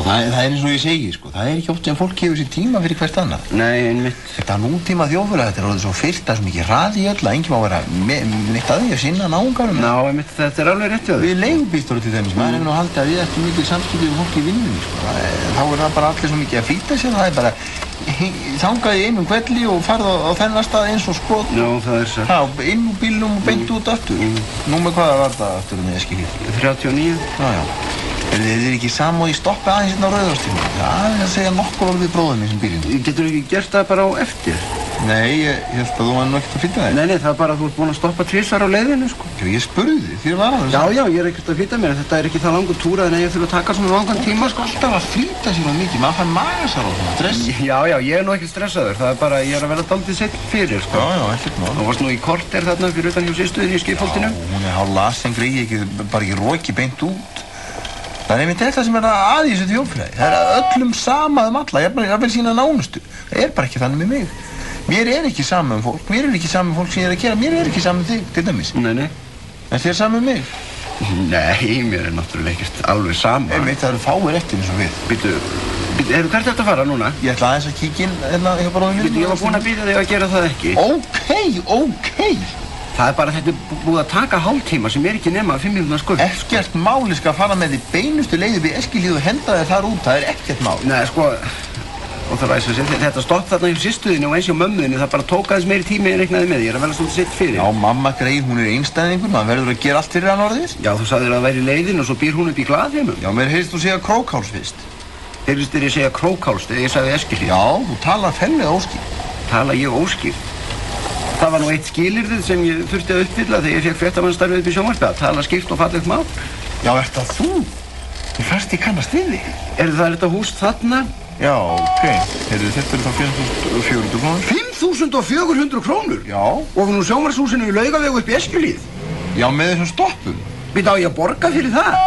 það eins og ég segi, sko. Það ekki oft sem fólk gefur sér tíma fyrir hvert annað. Nei, einmitt. Þetta nútíma þjóðfélag, þetta orðið svo fyrst, það svo mikið hraði í öll að enginn má vera neitt að því að sinna náunganum. Já, einmitt, þetta alveg rétt hjá þér. Við leigubílstjórar til dæmis, maður hefur nú haldið að við ættum mikið samskipti við fólk í vinnunni, sko. Þá það bara allir svo mikið að flýta sér, það bara þangað í einum kvelli og farið á þennan stað eins og skot. Já, það satt. Já, inn úr bílnum og beint út aftur. Númer hvað var það aftur með Eskilíð? 39. Já. Þið ekki samóð í stoppi aðeins hérna á Rauðarstíma? Já, það segja nokkur orð við bróðum í þessum bílinn. Getur ekki gert það bara á eftir? Nei, ég held að þú var nú ekkert að flýta þig. Nei, það er bara að þú ert búinn að stoppa 3 á leiðinu, sko. Já, ég spurði þig, þér var aðeins. Já, ég ekkert að flýta mér, þetta ekki það langur túr að ég þurfa að taka svona langan tíma, sko. Alltaf að flýta sér mikið, maður fær magasár og svona, stress. Já, ég nú ekkert stressaður, það bara, ég að vera dálítið seitt fyrir, sko. Já, ekkert mál. Þú varst nú í korter þarna fyrir utan hjá systurðinni í skipholtinu. Já, hún hálflasin greið, bara ekki roki beint út. Það einmitt þetta sem að í þessu þjóðfélagi. Það öllum sama alla, ég vil sína nánustu. Það bara ekki þannig með mig. Mér ekki sama fólk, mér ekki sama fólk sem ég að gera, mér ekki sama þig, til dæmis. Nei. En þér sama mig? Nei, mér náttúrulega ekkert alveg sama. Einmitt, það fáir eftir eins og við. Býtu, hvert ertu að fara núna? Ég ætla aðeins að kíkja inn, hjá bróðum mínum. Ég var búinn að bíða þig að gera það ekki. Ókei. Það bara þetta búið að taka hálftíma sem ekki nema 5 mínútna skuld. Ekkert máli skal fara með því beinustu leiði við Eskilíð og henda þér þar út, það ekkert mál. Nei, sko, og það ræðis að segja, þetta stopp þarna hjá systurðinni og eins hjá mömmuðinni, það bara tók aðeins meiri tími en reiknaði með því, ég að vera svolítið sitt fyrir. Já, mamma greið, hún einstæðingur, maður verður að gera allt fyrir hann orðið. Já, þú sagðir að það væri leiðin og svo býr hún upp í Glaðheimum. Já, mér heyrðist þú segja Krókháls fyrst. Heyrðist þér ég segja Krókháls þegar ég sagði Eskilíð? Já, þú talar ferlega óskýrt. Tala ég óskýrt? Það var nú eitt skilyrðið sem ég þurfti að uppfylla þegar ég fekk fréttamannsstarfið upp í sjónvarpið, að tala skýrt og fallegt mál. Já, það þú? Ég fannst ég kannast við þig. Það þetta hús þarna? Já, ok. Þetta þá 5.400 krónur. 5.400 krónur? Já. Og nú sjónvarpshúsinu í Laugavegu upp í Eskilíð? Já, með þessum stoppum. Býta á ég að borga fyrir það?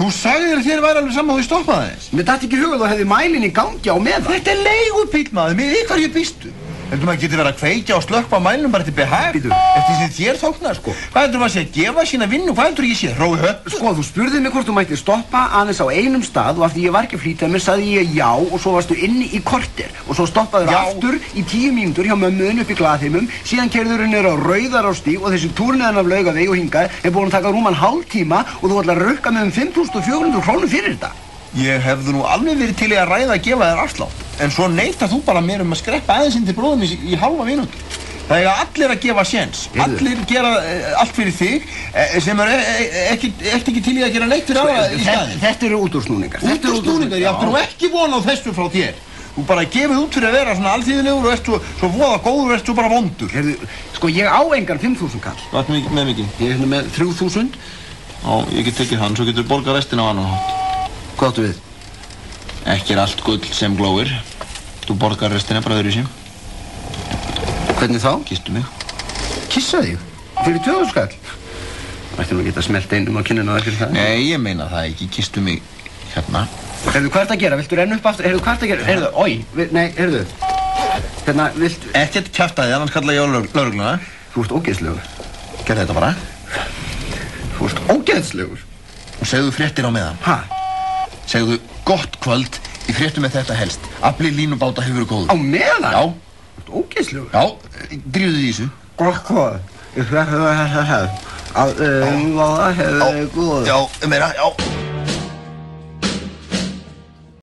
Þú sagðir þér væri alveg saman og þú stoppaði þess. Mér datt ekki hugað og hefði mælinn í gangi á meðan. Þetta leigubíll, maður, með hverju býstu? Heldur maður getur verið að kveikja og slökkva á mælnum bara til behag? Eftir því þér þóknar, sko. Hvað heldur maður sé að gefa sína vinnu? Hvað heldur ég sé? Rói höpp? Sko, þú spurðið mig hvort þú mætti stoppa aðeins á einum stað og af því ég var ekki að flýta mér, sagði ég já og svo varstu inni í korter og svo stoppaður aftur í 10 mínútur hjá mömmuðin upp í Glaðheimum, síðan keyrður henni á Rauðarárstíg og þessi túrneðan af Laugavegi og hingað búin að taka rúman hálftíma og þú ætlar að rukka með 5.400 krónur fyrir þetta. Ég hefði nú alveg verið til í að ræða að gefa þér afslátt, en svo neitar þú bara mér að skreppa aðeins inn til bróðum í halva mínútu. Það allir að gefa séns, allir gera allt fyrir þig sem ekki til í að gera neitt fyrir aðra í staðinn. Þetta eru útúrsnúningar. Útúrsnúningar? Ég átti nú ekki von á þessu frá þér. Þú bara gefið út fyrir að vera svona alþýðilegur og ert svo voða góður og ert svo bara vondur. Sko, ég á engan 5.000 kall. Hvað ert með mikið? Ég er með 3.000. Já, ég get tekið hann, svo getur þú borgað restina á annan hátt. Hvað áttu við? Ekki allt gull sem glóir. Þú borgar restina bara öðru sem. Hvernig þá? Kisstu mig. Kissa þig? Fyrir 2.000 skall? Það ætti nú að geta smelt einum á kinnina þar fyrir það. Nei, ég meina það ekki. Kisstu mig hérna. Heyrðu, hvað ert að gera? Viltu renna upp aftur? Heyrðu, hvað ert að gera? Heyrðu, nei, heyrðu. Hérna, viltu... Ekkert kjaftaði, annars kalla ég á lögregluna. Þú ert ógeðslegur. Gerðu þetta bara. Þú ert ógeðslegur. Og segðu fréttir á meðan. Ha? Segðu gott kvöld, í fréttum með þetta helst. Afli línubáta hefur verið góður. Á meðan? Já. Þú ert ógeðslegur. Já, drífðu því í þessu. Gott kvöld. Í fréttum með þetta helst. Afli línubáta hefur verið góður. Já, meira, já.